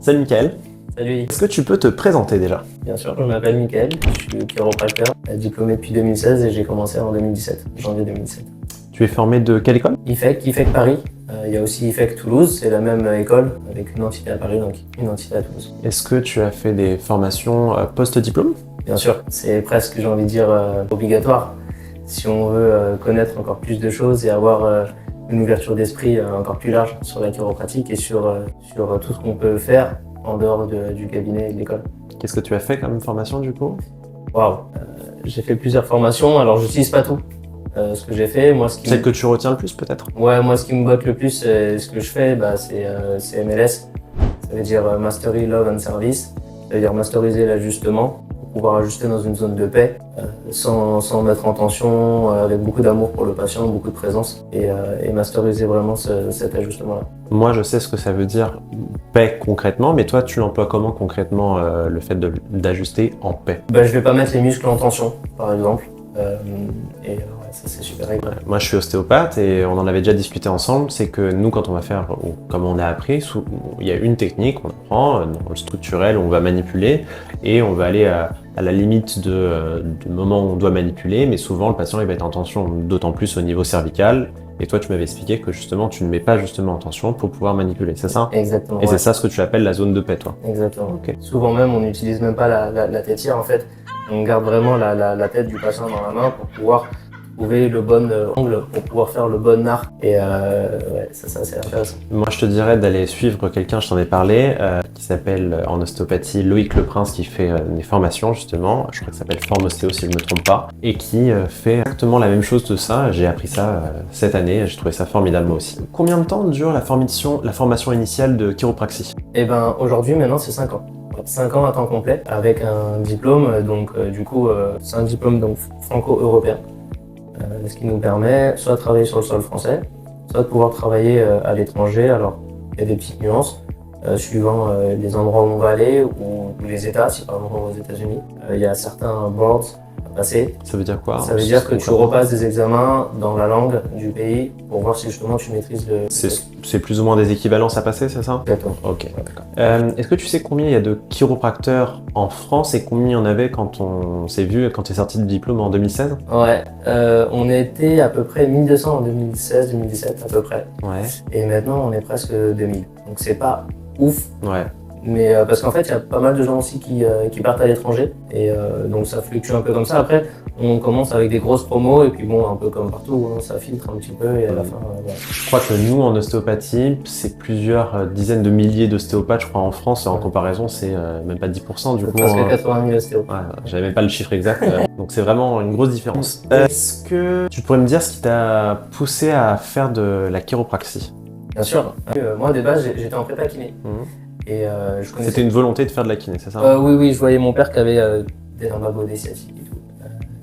Salut Mickaël, Salut, est-ce que tu peux te présenter déjà? bien sûr, je m'appelle Mickaël, je suis chiropracteur, diplômé depuis 2016 et j'ai commencé en 2017, janvier 2017. Tu es formé de quelle école? IFEC Paris, il y a aussi IFEC Toulouse, c'est la même école avec une entité à Paris, donc une entité à Toulouse. Est-ce que tu as fait des formations post-diplôme? Bien sûr, c'est presque, j'ai envie de dire, obligatoire si on veut connaître encore plus de choses et avoir une ouverture d'esprit encore plus large sur la chiropratique et sur tout ce qu'on peut faire en dehors du cabinet et de l'école. Qu'est-ce que tu as fait comme formation du coup? Waouh, j'ai fait plusieurs formations, alors je n'utilise pas tout. Ce que j'ai fait, moi ce qui Celle que tu retiens le plus peut-être? Ouais, moi ce qui me botte le plus, ce que je fais, c'est MLS. Ça veut dire Mastery, Love and Service. Ça veut dire masteriser l'ajustement pour pouvoir ajuster dans une zone de paix, sans mettre en tension, avec beaucoup d'amour pour le patient, beaucoup de présence et masteriser vraiment cet ajustement-là. Moi je sais ce que ça veut dire paix concrètement, mais toi tu l'emploies comment concrètement le fait d'ajuster en paix? Je vais pas mettre les muscles en tension, par exemple. Ouais, ça c'est super agréable. Moi je suis ostéopathe et on en avait déjà discuté ensemble, c'est que nous quand on va faire, comme on a appris, il y a une technique qu'on apprend, dans le structurel on va manipuler et on va aller à la limite du moment où on doit manipuler, mais souvent le patient il va être en tension, d'autant plus au niveau cervical. Et toi tu m'avais expliqué que justement tu ne mets pas justement en tension pour pouvoir manipuler, c'est ça? Exactement. Et c'est ça ce que tu appelles la zone de paix toi? Exactement. Ok. Souvent même on n'utilise même pas la tétière en fait. On garde vraiment la tête du patient dans la main pour pouvoir trouver le bon angle, pour pouvoir faire le bon arc. Et ouais, ça c'est intéressant. Moi, je te dirais d'aller suivre quelqu'un, je t'en ai parlé, qui s'appelle en ostéopathie Loïc Leprince, qui fait des formations justement, je crois que ça s'appelle Forme Ostéo si je ne me trompe pas, et qui fait exactement la même chose de ça. J'ai appris ça cette année, j'ai trouvé ça formidable moi aussi. Combien de temps dure la formation initiale de chiropraxie? Et aujourd'hui maintenant c'est 5 ans. 5 ans à temps complet avec un diplôme, donc du coup c'est un diplôme donc franco-européen. Ce qui nous permet soit de travailler sur le sol français, soit de pouvoir travailler à l'étranger. Alors, il y a des petites nuances suivant les endroits où on va aller ou les États. Si par exemple on va aux États-Unis, il y a certains boards à passer. Ça veut dire quoi? Ça veut dire que tu repasses des examens dans la langue du pays pour voir si justement tu maîtrises le... C'est plus ou moins des équivalences à passer, c'est ça? Exactement. Ok, d'accord. Est-ce que tu sais combien il y a de chiropracteurs en France et combien il y en avait quand on s'est vu, quand tu es sorti du diplôme en 2016? Ouais, on était à peu près 1200 en 2016-2017 à peu près. Ouais. Et maintenant on est presque 2000. Donc c'est pas ouf. Ouais. Mais parce qu'en fait, il y a pas mal de gens aussi qui partent à l'étranger et donc ça fluctue un peu comme ça. Après, on commence avec des grosses promos et puis bon, un peu comme partout, hein, ça filtre un petit peu et à la fin, voilà. Je crois que nous, en ostéopathie, c'est plusieurs dizaines de milliers d'ostéopathes, je crois, en France. En comparaison, c'est même pas 10% du coup. Presque 80 000 ostéos. Ouais, j'avais même pas le chiffre exact. Donc c'est vraiment une grosse différence. Est-ce que tu pourrais me dire ce qui t'a poussé à faire de la chiropraxie? Bien sûr. Moi, de base, j'étais en prépa kiné. Et je connaissais... C'était une volonté de faire de la kiné, c'est ça? Oui, je voyais mon père qui avait des lumbago sciatiques et tout.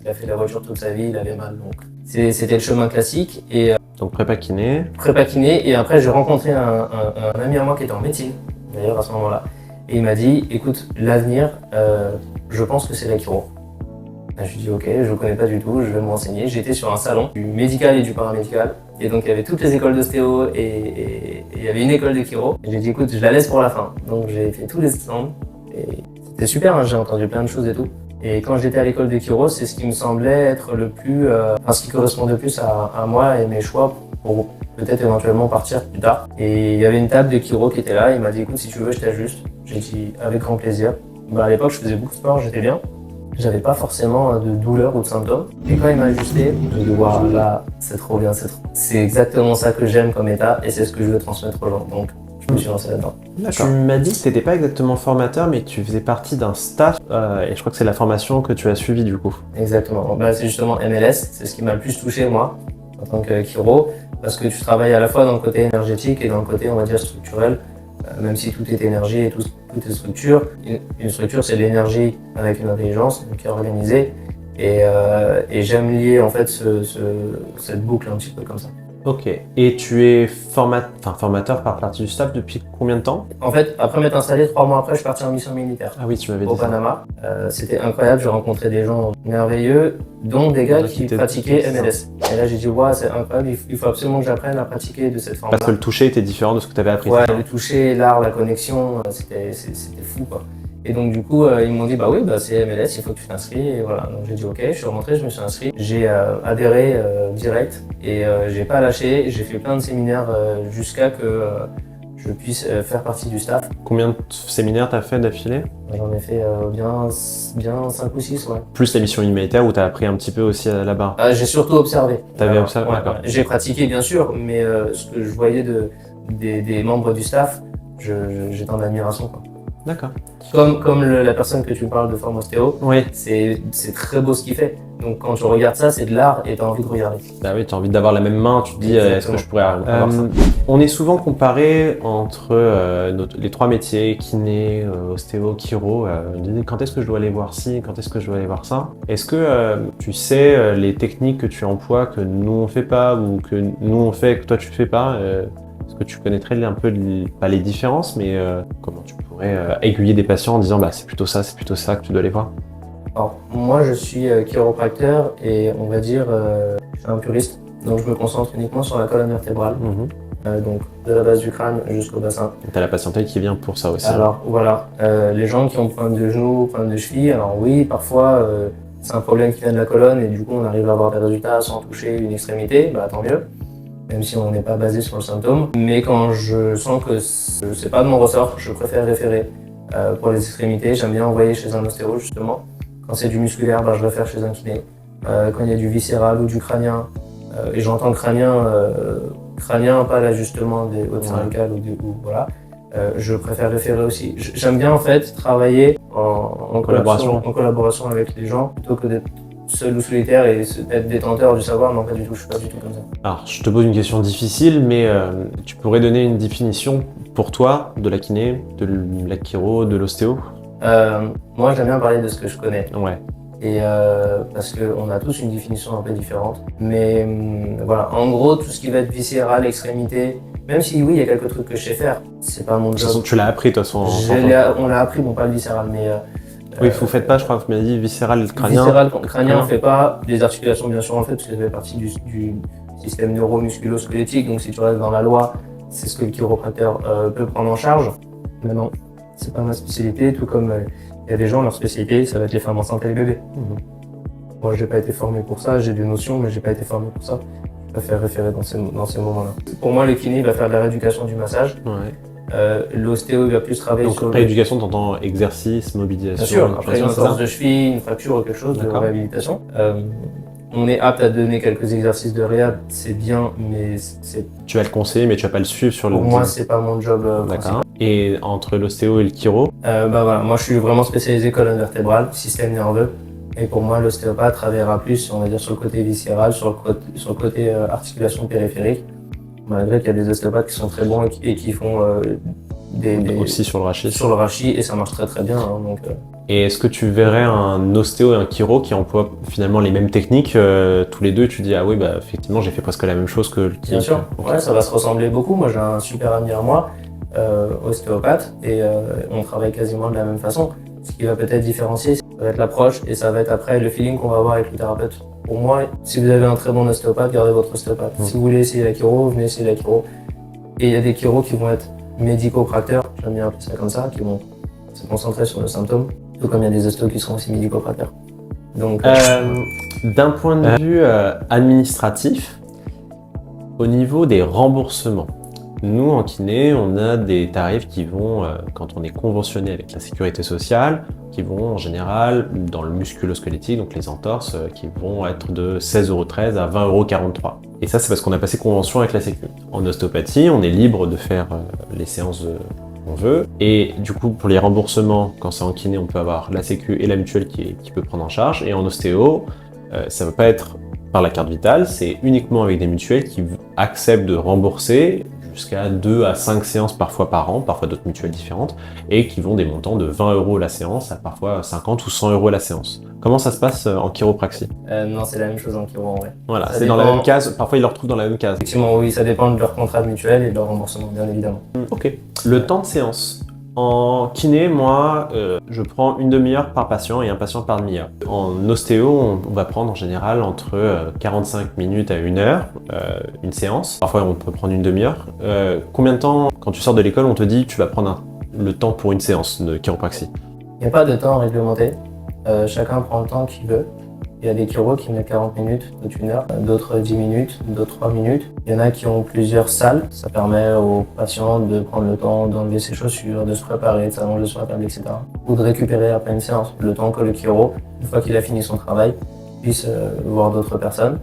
Il a fait la voiture toute sa vie, il avait mal, donc c'était le chemin classique. Et donc prépa kiné. Prépa kiné, et après j'ai rencontré un ami à moi qui était en médecine, d'ailleurs à ce moment-là. Et il m'a dit, écoute, l'avenir, je pense que c'est la chiro. Je lui ai dit, ok, je ne connais pas du tout, je vais me renseigner. J'étais sur un salon du médical et du paramédical. Et donc il y avait toutes les écoles d'ostéo et il y avait une école de chiro. J'ai dit, écoute, je la laisse pour la fin. Donc j'ai fait tous les stands. Et c'était super, hein, j'ai entendu plein de choses et tout. Et quand j'étais à l'école de chiro, c'est ce qui me semblait être le plus, ce qui correspondait le plus à moi et mes choix pour peut-être éventuellement partir plus tard. Et il y avait une table de chiro qui était là, il m'a dit, écoute, si tu veux, je t'ajuste. J'ai dit, avec grand plaisir. À l'époque, je faisais beaucoup de sport, j'étais bien. J'avais pas forcément de douleur ou de symptômes. Et quand il m'a ajusté, je me dis, waouh, là, c'est trop bien, c'est exactement ça que j'aime comme état et c'est ce que je veux transmettre aux gens. Donc, je me suis lancé là-dedans. Tu m'as dit que tu n'étais pas exactement formateur, mais que tu faisais partie d'un staff, et je crois que c'est la formation que tu as suivie du coup. Exactement. C'est justement MLS, c'est ce qui m'a le plus touché moi, en tant que chiro, parce que tu travailles à la fois dans le côté énergétique et dans le côté, on va dire, structurel, même si tout est énergie et tout est structure. Une structure, c'est de l'énergie avec une intelligence, qui est organisée, et j'aime lier en fait cette boucle un petit peu comme ça. Ok. Et tu es formateur par partie du staff depuis combien de temps? En fait, après m'être installé, 3 mois après, je suis parti en mission militaire Ah oui, tu m'avais au dit ça. Panama. C'était incroyable, j'ai rencontré des gens merveilleux, dont des gars qui pratiquaient MLS. Et là, j'ai dit, ouais, c'est incroyable, il faut absolument que j'apprenne à pratiquer de cette forme-là. Parce que le toucher était différent de ce que tu avais appris. Ouais, le toucher, l'art, la connexion, c'était fou, quoi. Et donc du coup, ils m'ont dit, bah oui, bah, c'est MLS, il faut que tu t'inscris. Et voilà, donc j'ai dit, ok, je suis remonté, je me suis inscrit. J'ai adhéré direct et j'ai pas lâché. J'ai fait plein de séminaires jusqu'à que je puisse faire partie du staff. Combien de séminaires t'as fait d'affilée? J'en ai fait bien 5 ou 6, ouais. Plus la mission humanitaire où t'as appris un petit peu aussi là-bas. J'ai surtout observé. T'avais observé, ouais, d'accord. ouais. J'ai pratiqué bien sûr, mais ce que je voyais des membres du staff, j'étais en admiration, quoi. D'accord. Comme la personne que tu parles de Forme Ostéo, Oui. c'est très beau ce qu'il fait. Donc quand tu regardes ça, c'est de l'art et tu as envie de regarder. Bah oui, tu as envie d'avoir la même main, tu te dis est-ce que je pourrais avoir ça? On est souvent comparé entre les 3 métiers, kiné, ostéo, chiro. Quand est-ce que je dois aller voir ci, quand est-ce que je dois aller voir ça? Est-ce que tu sais les techniques que tu emploies que nous on fait pas ou que nous on fait et que toi tu fais pas? Est-ce que tu connaîtrais un peu, pas les différences, mais comment tu pourrais aiguiller des patients en disant bah c'est plutôt ça que tu dois aller voir? Alors moi je suis chiropracteur et on va dire je suis un puriste, donc je me concentre uniquement sur la colonne vertébrale, donc de la base du crâne jusqu'au bassin. Tu as la patientèle qui vient pour ça aussi. Alors voilà, les gens qui ont problème de genoux, problème de cheville, alors oui parfois c'est un problème qui vient de la colonne et du coup on arrive à avoir des résultats sans toucher une extrémité, bah tant mieux. Même si on n'est pas basé sur le symptôme. Mais quand je sens que c'est pas de mon ressort, je préfère référer pour les extrémités. J'aime bien envoyer chez un ostéo justement. Quand c'est du musculaire, bah, je réfère chez un kiné. Quand il y a du viscéral ou du crânien, et j'entends crânien, pas l'ajustement des hautes cervicales voilà, je préfère référer aussi. J'aime bien en fait travailler en collaboration avec les gens plutôt que d'être seul ou solitaire et être détenteur du savoir. Non, pas du tout, je suis pas du tout comme ça. Alors, je te pose une question difficile, mais tu pourrais donner une définition pour toi de la kiné, de la chiro, de l'ostéo? Moi, j'aime bien parler de ce que je connais. Ouais. Et parce qu'on a tous une définition un peu différente. Mais voilà, en gros, tout ce qui va être viscéral, extrémité, même si oui, il y a quelques trucs que je sais faire, c'est pas mon job. De toute façon, tu l'as appris, de toute façon. On l'a appris, bon, pas le viscéral, mais. Oui, vous faites pas, je crois que tu m'as dit viscéral et crânien. Viscéral, crânien, on fait pas. Les articulations, bien sûr, on fait, parce que ça fait partie du système neuromusculo-squelettique. Donc, si tu restes dans la loi, c'est ce que le chiropracteur peut prendre en charge. Mais non, c'est pas ma spécialité, tout comme il y a des gens, leur spécialité, ça va être les femmes enceintes et les bébés. Moi, j'ai pas été formé pour ça, j'ai des notions, mais j'ai pas été formé pour ça. Je préfère référer dans ces moments-là. Pour moi, le kiné va faire de la rééducation du massage. Ouais. L'ostéo va plus travailler donc, sur rééducation, t'entends exercice, mobilisation. Bien sûr, après une entorse de cheville, une fracture ou quelque chose de réhabilitation. On est apte à donner quelques exercices de réhab, c'est bien, mais c'est... Tu vas le conseiller, mais tu vas pas le suivre sur le... Pour moi, c'est pas mon job. D'accord. Et entre l'ostéo et le chiro? Bah voilà, moi je suis vraiment spécialisé colonne vertébrale, système nerveux. Et pour moi, l'ostéopathe travaillera plus, on va dire, sur le côté viscéral, sur le côté articulation périphérique. Malgré qu'il y a des ostéopathes qui sont très bons et qui font aussi sur le rachis. Sur le rachis, et ça marche très très bien. Hein, donc, Et est-ce que tu verrais un ostéo et un chiro qui emploient finalement les mêmes techniques tous les deux? Tu dis ah oui, bah effectivement j'ai fait presque la même chose que le chiro. Bien sûr, ouais, ça va se ressembler beaucoup. Moi j'ai un super ami à moi, ostéopathe, et on travaille quasiment de la même façon. Ce qui va peut-être différencier, ça va être l'approche et ça va être après le feeling qu'on va avoir avec le thérapeute. Pour moi, si vous avez un très bon ostéopathe, gardez votre ostéopathe. Si vous voulez essayer la chiro, venez essayer la chiro. Et il y a des chiros qui vont être médico-practeurs, j'aime bien appeler ça comme ça, qui vont se concentrer sur le symptôme. Tout comme il y a des ostéos qui seront aussi médico-practeurs. Donc, d'un point de vue administratif, au niveau des remboursements, nous en kiné, on a des tarifs qui vont, quand on est conventionné avec la sécurité sociale, qui vont en général dans le musculo-squelettique, donc les entorses, qui vont être de 16,13 € à 20,43 €. Et ça, c'est parce qu'on a passé convention avec la sécu. En ostéopathie, on est libre de faire les séances qu'on veut. Et du coup, pour les remboursements, quand c'est en kiné, on peut avoir la sécu et la mutuelle qui peut prendre en charge. Et en ostéo, ça ne va pas être par la carte vitale, c'est uniquement avec des mutuelles qui acceptent de rembourser jusqu'à 2 à 5 séances parfois par an, parfois d'autres mutuelles différentes, et qui vont des montants de 20 € la séance à parfois 50 ou 100 € la séance. Comment ça se passe en chiropraxie? Non, c'est la même chose en chiro en vrai. Voilà, Ça c'est dans la dépend. même case, parfois ils le retrouvent dans la même case. Effectivement, oui, ça dépend de leur contrat de mutuelle et de leur remboursement, bien évidemment. Ok. Le temps de séance. En kiné, moi, je prends une demi-heure par patient et un patient par demi-heure. En ostéo, on va prendre en général entre 45 minutes à 1 heure, une séance. Parfois, on peut prendre une demi-heure. Combien de temps, quand tu sors de l'école, on te dit tu vas prendre le temps pour une séance de chiropraxie? Il n'y a pas de temps réglementé. Chacun prend le temps qu'il veut. Il y a des chiros qui mettent 40 minutes, d'autres 1 heure, d'autres 10 minutes, d'autres 3 minutes. Il y en a qui ont plusieurs salles. Ça permet aux patients de prendre le temps d'enlever ses chaussures, de se préparer, de s'allonger sur la table, etc. Ou de récupérer après une séance. Le temps que le chiro, une fois qu'il a fini son travail, puisse voir d'autres personnes.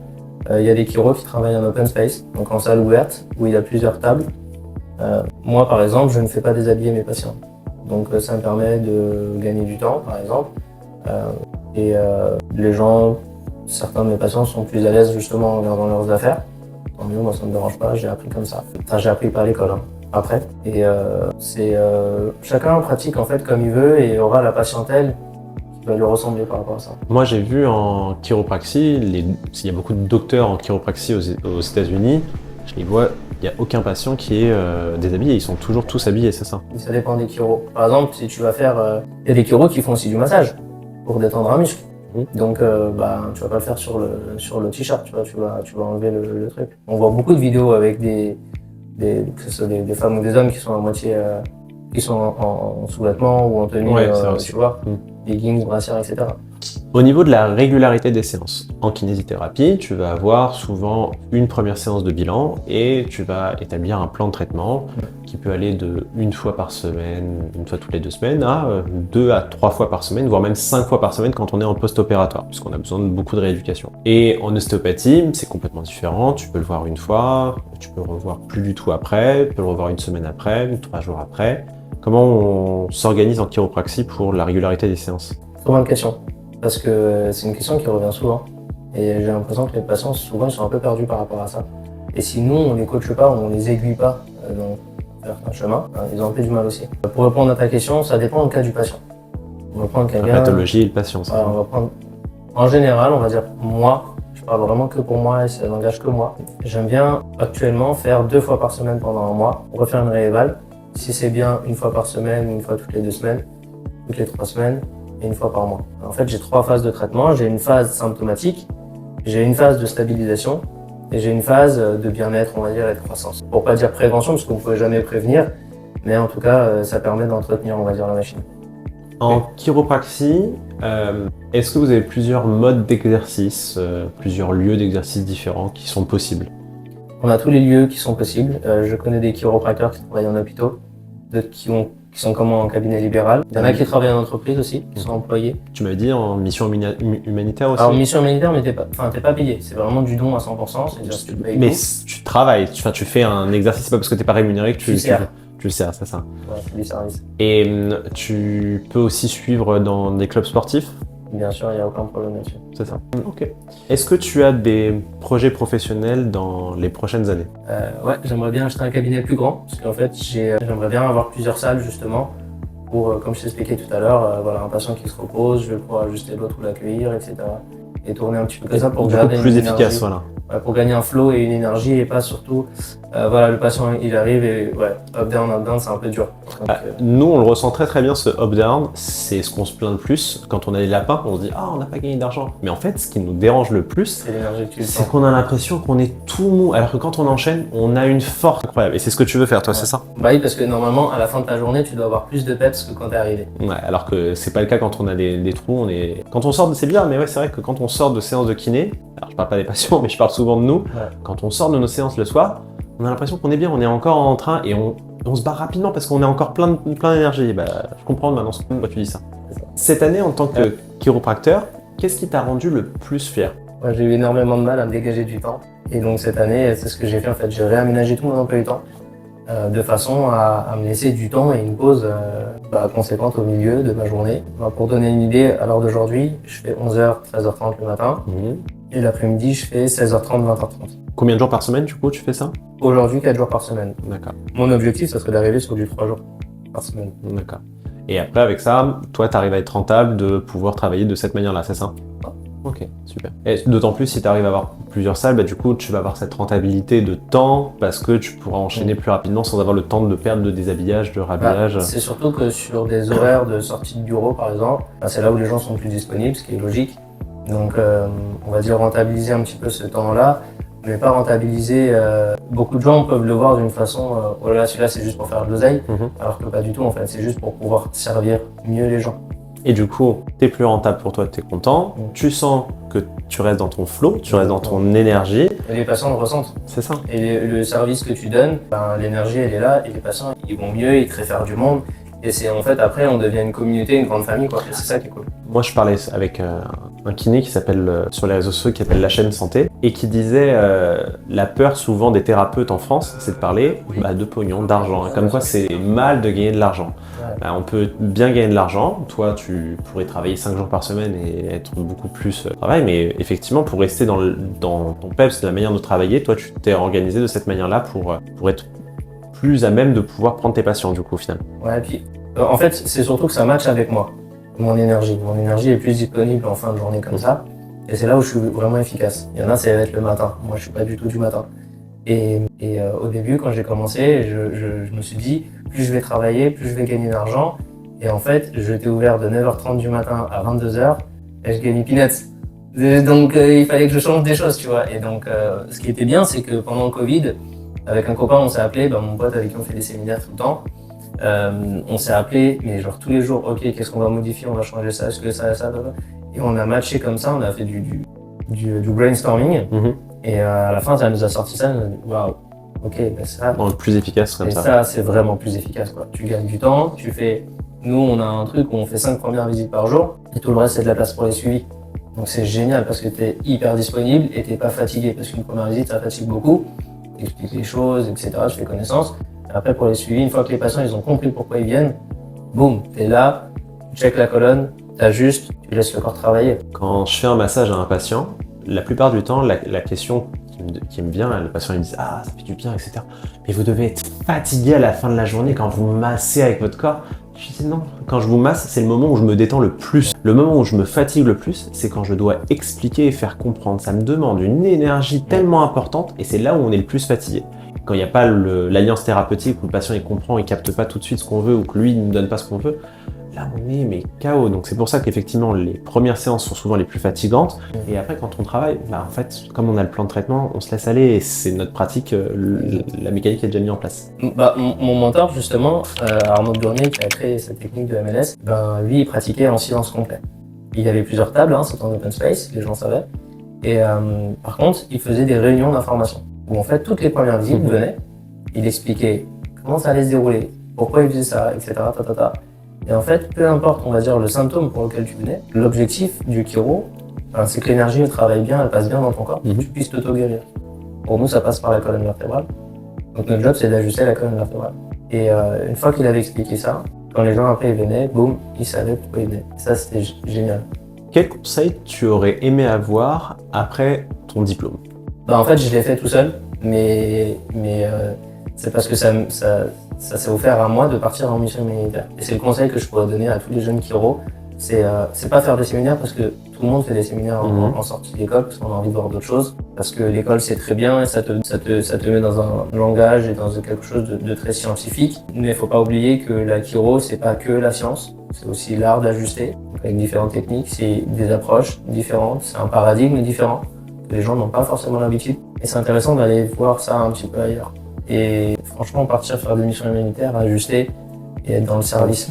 Il y a des chiros qui travaillent en open space, donc en salle ouverte, où il y a plusieurs tables. Moi, par exemple, je ne fais pas déshabiller mes patients. Donc ça me permet de gagner du temps, par exemple. Les gens, certains de mes patients sont plus à l'aise justement en regardant leurs affaires. Tant mieux, moi ça me dérange pas, j'ai appris comme ça. Enfin, j'ai appris par l'école, hein, après. Chacun pratique en fait comme il veut et aura la patientèle qui va lui ressembler par rapport à ça. Moi, j'ai vu en chiropraxie, il y a beaucoup de docteurs en chiropraxie aux États-Unis, je les vois, il n'y a aucun patient qui est déshabillé, ils sont toujours tous habillés, c'est ça? Ça dépend des chiros. Par exemple, si tu vas faire... Il y a des chiros qui font aussi du massage pour détendre un muscle. Donc, tu vas pas le faire sur le t-shirt, tu vas enlever le truc. On voit beaucoup de vidéos avec que ce soit des femmes ou des hommes qui sont à moitié, qui sont en sous-vêtements ou en tenue, tu vois, leggings, brassières, etc. Au niveau de la régularité des séances, en kinésithérapie, tu vas avoir souvent une première séance de bilan et tu vas établir un plan de traitement qui peut aller de 1 fois par semaine, 1 fois toutes les 2 semaines, à 2 à 3 fois par semaine, voire même 5 fois par semaine quand on est en post-opératoire, puisqu'on a besoin de beaucoup de rééducation. Et en ostéopathie, c'est complètement différent. Tu peux le voir une fois, tu peux le revoir plus du tout après, tu peux le revoir une semaine après, 3 jours après. Comment on s'organise en chiropraxie pour la régularité des séances? Trop bonne question. Parce que c'est une question qui revient souvent. Et j'ai l'impression que les patients, souvent, ils sont un peu perdus par rapport à ça. Et si nous, on les coache pas, on les aiguille pas dans certains chemins, ils ont un peu du mal aussi. Pour répondre à ta question, ça dépend du cas du patient. On va prendre quelqu'un... La pathologie et le patient, ça. On va prendre... En général, on va dire moi, je parle vraiment que pour moi et ça n'engage que moi. J'aime bien actuellement faire 2 fois par semaine pendant un mois, refaire une rééval. Si c'est bien 1 fois par semaine, 1 fois toutes les 2 semaines, toutes les 3 semaines, et 1 fois par mois. En fait, j'ai 3 phases de traitement. J'ai une phase symptomatique, j'ai une phase de stabilisation et j'ai une phase de bien-être, on va dire, et de croissance. Pour pas dire prévention, parce qu'on ne peut jamais prévenir, mais en tout cas, ça permet d'entretenir, on va dire, la machine. En chiropraxie, est-ce que vous avez plusieurs modes d'exercice, plusieurs lieux d'exercice différents qui sont possibles? On a tous les lieux qui sont possibles. Je connais des chiropracteurs qui travaillent en hôpitaux, d'autres qui sont comme en cabinet libéral. Il y en a qui travaillent en entreprise aussi, qui sont employés. Tu m'avais dit en mission humanitaire aussi? Alors, mission humanitaire, mais t'es pas payé. C'est vraiment du don à 100%. C'est-à-dire que tu payes mais tout. tu travailles, tu fais un exercice, c'est pas parce que t'es pas rémunéré que tu le sers, c'est ça. Ouais, c'est du service. Et tu peux aussi suivre dans des clubs sportifs? Bien sûr, il n'y a aucun problème là-dessus. C'est ça. Ok. Est-ce que tu as des projets professionnels dans les prochaines années? Ouais, j'aimerais bien acheter un cabinet plus grand, parce qu'en fait, j'aimerais bien avoir plusieurs salles justement, pour, comme je t'expliquais tout à l'heure, voilà, un patient qui se repose, je vais pouvoir ajuster l'autre ou l'accueillir, etc. Et tourner un petit peu comme ça pour garder plus une efficace, énergie. voilà. Pour gagner un flow et une énergie et pas surtout, voilà, le patient il arrive et ouais, up down, c'est un peu dur. Donc, nous, on le ressent très très bien ce up-down, c'est ce qu'on se plaint le plus. Quand on a des lapins, on se dit « Ah, on n'a pas gagné d'argent ». Mais en fait, ce qui nous dérange le plus, c'est l'énergie que tu c'est sens. qu'on a l'impression qu'on est tout mou, alors que quand on enchaîne, on a une force incroyable. Et c'est ce que tu veux faire, toi, c'est ça? Bah oui, parce que normalement, à la fin de ta journée, tu dois avoir plus de peps que quand t'es arrivé. Ouais, alors que c'est pas le cas quand on a des trous, Quand on sort c'est bien, mais ouais, c'est vrai que quand on sort de séances de kiné, alors je parle pas des patients, mais je parle souvent de nous, quand on sort de nos séances le soir, on a l'impression qu'on est bien, on est encore en train et on se barre rapidement parce qu'on est encore plein d'énergie. Bah, je comprends maintenant pourquoi tu dis ça. Cette année, en tant que chiropracteur, qu'est-ce qui t'a rendu le plus fier? Ouais, j'ai eu énormément de mal à me dégager du temps. Et donc cette année, c'est ce que j'ai fait en fait. J'ai réaménagé tout mon emploi du temps de façon à me laisser du temps et une pause conséquente au milieu de ma journée. Pour donner une idée, à l'heure d'aujourd'hui, je fais 11h, 13h30 le matin. Et l'après-midi, je fais 16h30, 20h30. Combien de jours par semaine, du coup, tu fais ça? Aujourd'hui, 4 jours par semaine. D'accord, Mon objectif, ça serait d'arriver sur du 3 jours par semaine. d'accord. Et après, avec ça, toi, tu arrives à être rentable de pouvoir travailler de cette manière-là, c'est ça? Ok, super. Et d'autant plus si tu arrives à avoir plusieurs salles, bah, du coup, tu vas avoir cette rentabilité de temps parce que tu pourras enchaîner plus rapidement sans avoir le temps de perdre de déshabillage, de rhabillage. C'est surtout que sur des horaires de sortie de bureau, par exemple, c'est là où les gens sont plus disponibles, ce qui est logique. Donc, on va dire rentabiliser un petit peu ce temps-là, mais pas rentabiliser. Beaucoup de gens peuvent le voir d'une façon, oh là là, celui-là c'est juste pour faire de l'oseille, alors que pas du tout en fait, c'est juste pour pouvoir servir mieux les gens. Et du coup, t'es plus rentable pour toi, t'es content, tu sens que tu restes dans ton flow, tu restes dans ton énergie. Et les patients le ressentent. C'est ça. Et le service que tu donnes, l'énergie elle est là, et les patients ils vont mieux, ils te réfèrent du monde. Et c'est en fait après on devient une communauté, une grande famille quoi. Et c'est ça qui est cool. Moi je parlais avec un kiné qui s'appelle sur les réseaux sociaux qui s'appelle La Chaîne Santé et qui disait la peur souvent des thérapeutes en France c'est de parler de pognon, d'argent. Comme quoi c'est mal de gagner de l'argent. Ouais. On peut bien gagner de l'argent, toi tu pourrais travailler 5 jours par semaine et être beaucoup plus au travail, mais effectivement pour rester dans ton peps, la manière de travailler, toi tu t'es organisé de cette manière-là pour être plus à même de pouvoir prendre tes patients du coup au final. Ouais, puis en fait c'est surtout que ça matche avec moi, mon énergie. Mon énergie est plus disponible en fin de journée comme ça, et c'est là où je suis vraiment efficace. Il y en a c'est être le matin, moi je suis pas du tout du matin. Et au début quand j'ai commencé, je me suis dit plus je vais travailler, plus je vais gagner d'argent. Et en fait j'étais ouvert de 9h30 du matin à 22h et je gagnais peanuts. Donc il fallait que je change des choses, tu vois. Et donc ce qui était bien c'est que pendant le Covid, avec un copain, on s'est appelé, mon pote avec qui on fait des séminaires tout le temps. On s'est appelé, mais genre tous les jours, ok, qu'est-ce qu'on va modifier, on va changer ça, est-ce que ça. Et on a matché comme ça, on a fait du brainstorming. Et à la fin, ça nous a sorti ça, on a dit, waouh, ok, ça. Le plus efficace comme ça. Et ça, c'est vraiment plus efficace, quoi. Tu gagnes du temps, tu fais. Nous, on a un truc où on fait 5 premières visites par jour, et tout le reste, c'est de la place pour les suivis. Donc c'est génial parce que t'es hyper disponible et t'es pas fatigué, parce qu'une première visite, ça fatigue beaucoup. J'explique les choses, etc. Je fais connaissance. Après, pour les suivis, une fois que les patients ils ont compris pourquoi ils viennent, boum, t'es là, tu checkes la colonne, t'ajustes, tu laisses le corps travailler. Quand je fais un massage à un patient, la plupart du temps, la question qui me vient, le patient il me dit ah ça fait du bien, etc. Mais vous devez être fatigué à la fin de la journée quand vous massez avec votre corps. Je dis non, quand je vous masse, c'est le moment où je me détends le plus. Le moment où je me fatigue le plus, c'est quand je dois expliquer et faire comprendre. Ça me demande une énergie tellement importante et c'est là où on est le plus fatigué. Quand il n'y a pas l'alliance thérapeutique où le patient il comprend, il capte pas tout de suite ce qu'on veut ou que lui il ne donne pas ce qu'on veut, là on est mais KO. Donc c'est pour ça qu'effectivement les premières séances sont souvent les plus fatigantes et après quand on travaille, en fait comme on a le plan de traitement, on se laisse aller et c'est notre pratique, la mécanique est déjà mise en place. Mon mentor justement, Arnaud Burnier qui a créé cette technique de MLS, lui il pratiquait en silence complet. Il y avait plusieurs tables, c'était en open space, les gens savaient. Et par contre il faisait des réunions d'information où en fait toutes les premières visites venaient, il expliquait comment ça allait se dérouler, pourquoi il faisait ça, etc. Et en fait, peu importe, on va dire, le symptôme pour lequel tu venais, l'objectif du chiro, c'est que l'énergie travaille bien, elle passe bien dans ton corps, que tu puisses t'auto-guérir. Pour nous, ça passe par la colonne vertébrale. Donc notre job, c'est d'ajuster la colonne vertébrale. Et une fois qu'il avait expliqué ça, quand les gens après ils venaient, boum, ils savaient pourquoi ils venaient. Ça, c'était génial. Quel conseil tu aurais aimé avoir après ton diplôme? En fait, je l'ai fait tout seul, mais c'est parce que ça s'est offert à moi de partir en mission humanitaire. Et c'est le conseil que je pourrais donner à tous les jeunes chiro, c'est pas faire des séminaires parce que tout le monde fait des séminaires en sortie d'école parce qu'on a envie de voir d'autres choses. Parce que l'école c'est très bien et ça te met dans un langage et dans quelque chose de très scientifique. Mais il faut pas oublier que la chiro c'est pas que la science, c'est aussi l'art d'ajuster avec différentes techniques, c'est des approches différentes, c'est un paradigme différent. Les gens n'ont pas forcément l'habitude. Et c'est intéressant d'aller voir ça un petit peu ailleurs. Et franchement, partir faire des missions humanitaires, ajuster et être dans le service.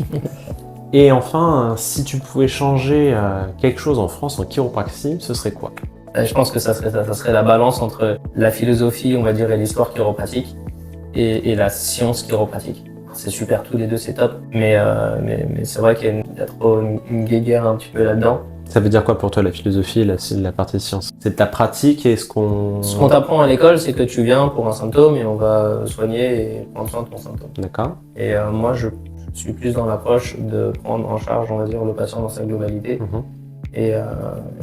Et enfin, si tu pouvais changer quelque chose en France en chiropraxie, ce serait quoi? Je pense que ça serait la balance entre la philosophie, on va dire, et l'histoire chiropratique et la science chiropratique. C'est super, tous les deux, c'est top. Mais c'est vrai qu'il y a trop une guéguerre un petit peu là-dedans. Ça veut dire quoi pour toi la philosophie et la partie science? C'est ta pratique et ce qu'on t'apprend à l'école, c'est que tu viens pour un symptôme et on va soigner et prendre soin de ton symptôme. D'accord. Et moi, je suis plus dans l'approche de prendre en charge, on va dire, le patient dans sa globalité Et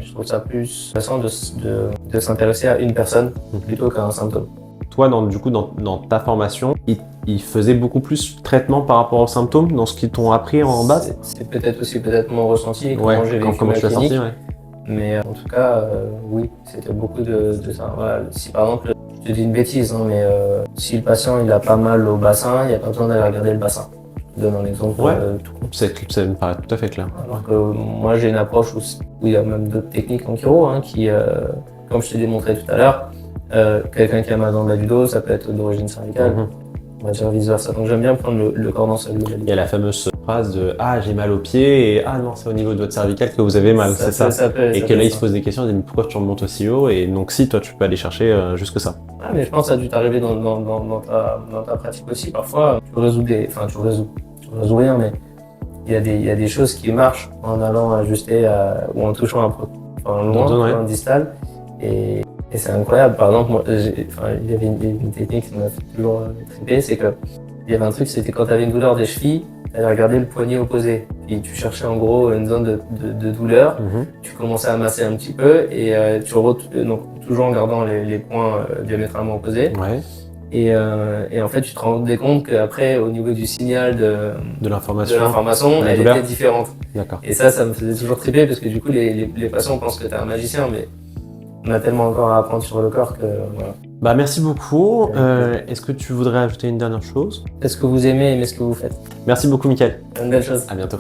je trouve ça plus intéressant de s'intéresser à une personne plutôt qu'à un symptôme. Toi, dans ta formation, ils faisaient beaucoup plus traitement par rapport aux symptômes dans ce qu'ils t'ont appris en base? C'est peut-être aussi mon ressenti et Ouais, comment j'ai vécu comment ma tu l'as clinique. senti, ouais. Mais en tout cas, oui, c'était beaucoup de ça. Voilà, si par exemple, je te dis une bêtise, hein, mais si le patient il a pas mal au bassin, il n'y a pas besoin d'aller regarder le bassin. Je te donne un exemple Ouais. tout. Ça me paraît tout à fait clair. Alors que moi j'ai une approche où il y a même d'autres techniques en chiro qui, comme je t'ai démontré tout à l'heure, quelqu'un qui a mal dans le bas du dos, ça peut être d'origine cervicale, on va dire vice versa. Donc j'aime bien prendre le corps dans sa globalité. Il y a la fameuse phrase de ah j'ai mal au pied et ah non c'est au niveau de votre cervicale que vous avez mal, c'est ça. Et que là il se pose des questions, il dit mais pourquoi tu remontes aussi haut et donc si toi tu peux aller chercher jusque ça. Ah, mais je pense que ça a dû t'arriver dans ta pratique aussi. Parfois tu résous rien, mais il y a des choses qui marchent en allant ajuster ou en touchant un peu loin, un distal. Et c'est incroyable. Par exemple, moi, il y avait une technique qui m'a toujours trippé, c'est que il y avait un truc, c'était quand tu avais une douleur des chevilles, tu allais regarder le poignet opposé. Puis tu cherchais en gros une zone de douleur, tu commençais à masser un petit peu et donc toujours en gardant les points diamétralement opposés. Ouais. Et en fait, tu te rendais compte qu'après, au niveau du signal de l'information, elle était différente. D'accord. Et ça me faisait toujours triper parce que du coup, les patients pensent que tu es un magicien, mais on a tellement encore à apprendre sur le corps que voilà. Bah merci beaucoup. Est-ce que tu voudrais ajouter une dernière chose? Est-ce que vous aimez ce que vous faites? Merci beaucoup Mickaël. Une belle chose. À bientôt.